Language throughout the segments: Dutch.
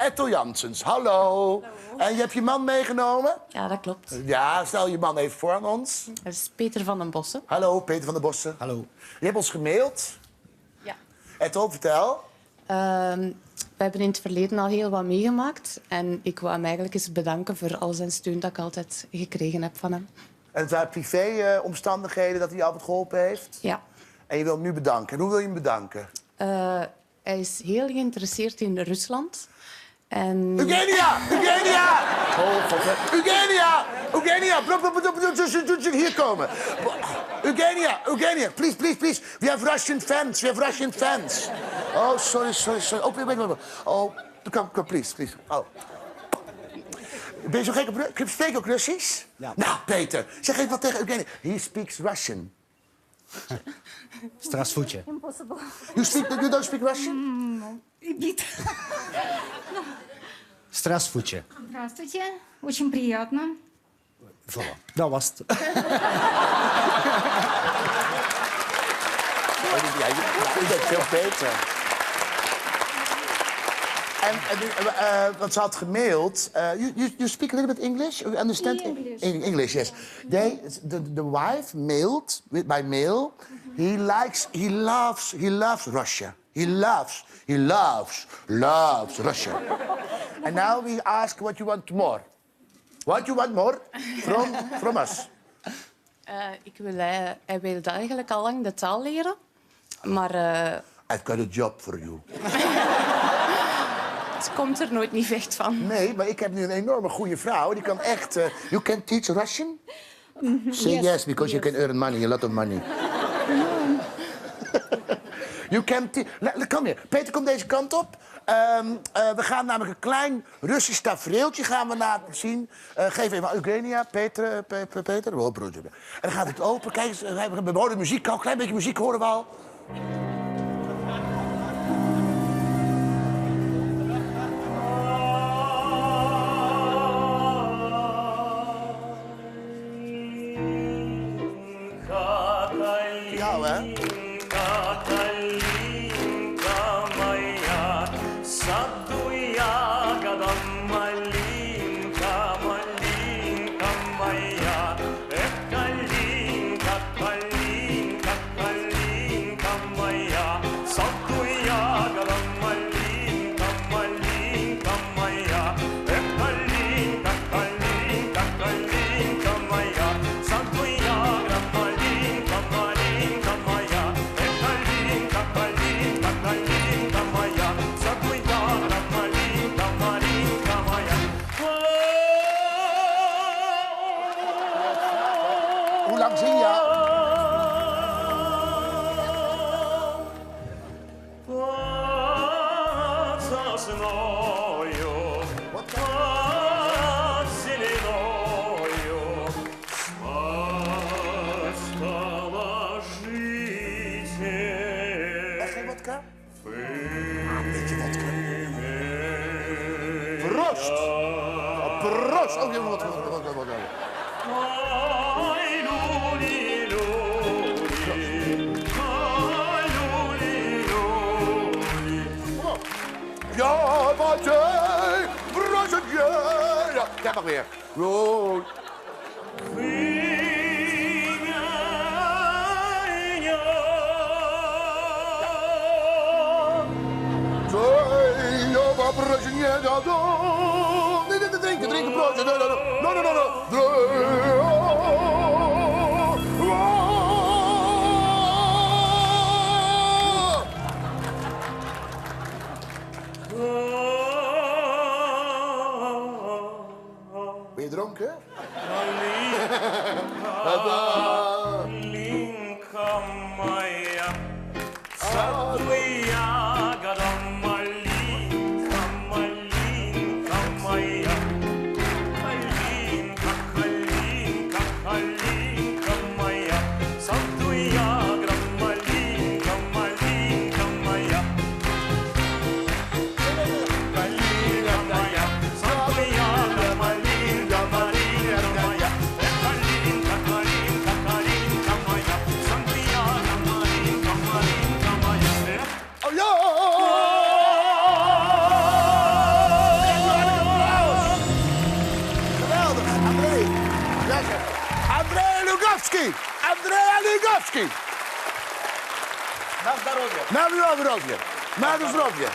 Ethel Janssens, hallo. En je hebt je man meegenomen? Ja, dat klopt. Ja, stel je man even voor aan ons. Dat is Peter van den Bossen. Hallo, Peter van den Bossen. Hallo. Je hebt ons gemaild. Ja. Ethel, vertel. We hebben in het verleden al heel wat meegemaakt. En ik wou hem eigenlijk eens bedanken voor al zijn steun dat ik altijd gekregen heb van hem. En het waren privé-omstandigheden dat hij je altijd geholpen heeft. Ja. En je wil hem nu bedanken. En hoe wil je hem bedanken? Hij is heel geïnteresseerd in Rusland. En... Eugenia! Eugenia! Oh, god. Eugenia! Eugenia! Hier komen. Eugenia, please, please, please. We have Russian fans. We have Russian fans. Oh, sorry. Oh, wait. Oh, come, please. Oh. Ben je zo gek op Russisch? Spreek je ook Russisch? Ja. Nou, Peter, zeg even wat tegen Eugenia. He speaks Russian. Strasvoetje. Impossible. You don't speak Russian? Repeat. Strasvoetje. Здравствуйте. Очень приятно. Voilà. Dat was het. Ja, je bent veel beter. Want ze had gemaild. You speak a little bit English? You understand? English. English, yes. The wife mailed by mail. He loves Russia. He loves Russia. And now we ask what you want more. What you want more from us? Hij wilde eigenlijk al lang de taal leren. Maar I've got a job for you. het komt er nooit niet echt van. Nee, maar ik heb nu een enorme goede vrouw. Die kan echt... you can teach Russian? Say yes, because you can earn money, a lot of money. You can kom hier. Peter, kom deze kant op. We gaan namelijk een klein Russisch tafereeltje gaan we laten zien. Geef even aan Eugenia, Peter. En dan gaat het open. Kijk eens, we horen muziek al. Een klein beetje muziek horen we al. Ja, hè? Hoe lang zing je? Geen wodka? Een beetje wodka. Prost! Prost! Oh, jongen, wat. Ja, wat jij, ja, jij mag weer. Rood. Nee, drinken, broodje. Ben je dronken? Ligovski. Andrea Ligovski. Na zdrowie.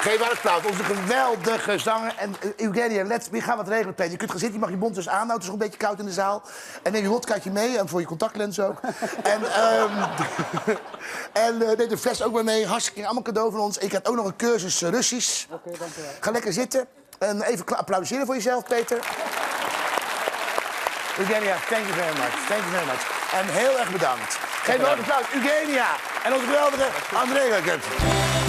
Geef haar applaus. Onze geweldige zanger. En Eugenia, we gaan wat regelen, Peter. Je kunt gaan zitten, je mag je mond dus aanhouden. Het is nog een beetje koud in de zaal. En neem je wodkaatje mee, en voor je contactlens ook. En neem de fles ook maar mee. Hartstikke allemaal cadeau van ons. Ik heb ook nog een cursus Russisch. Oké, dank u wel. Ga lekker zitten. En even applaudisseren voor jezelf, Peter. Eugenia, thank you very much. Thank you very much. En heel erg bedankt. Geef een applaus, Eugenia. En onze geweldige Andrea.